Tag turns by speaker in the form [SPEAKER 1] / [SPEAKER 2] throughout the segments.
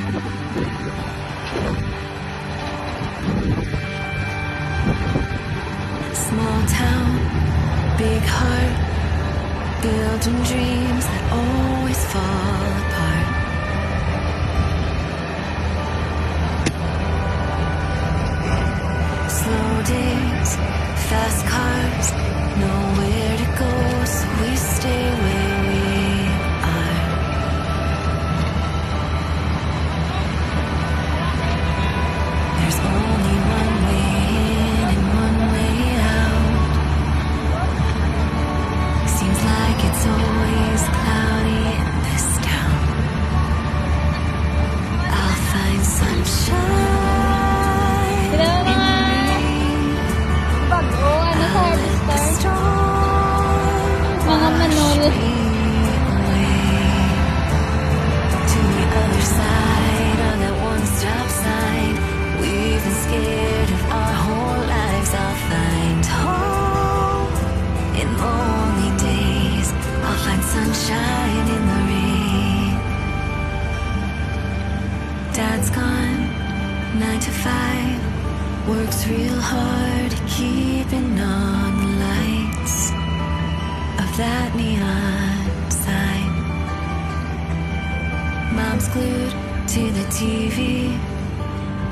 [SPEAKER 1] Small town, big heart, building dreams that always fall apart. Slow days, fast cars, nowhere to go, so we stay where we are. There's only one way in and one way out. Seems like it's always cloudy in this town. I'll find sunshine in the rain. I'll let the storm wash me away to the other side of that one-stop sign. We've been scared of our whole lives. I'll find hope in lonely days. I'll find sunshine in the rain. Dad's gone, 9 to 5. Works real hard, keeping on the lights of that neon sign. Mom's glued to the TV,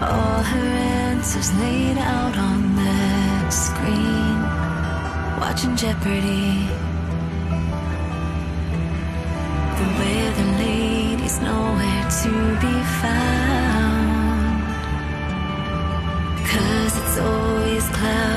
[SPEAKER 1] all her answers laid out on the screen, watching Jeopardy. The weather lady's nowhere to be found, 'cause it's always cloudy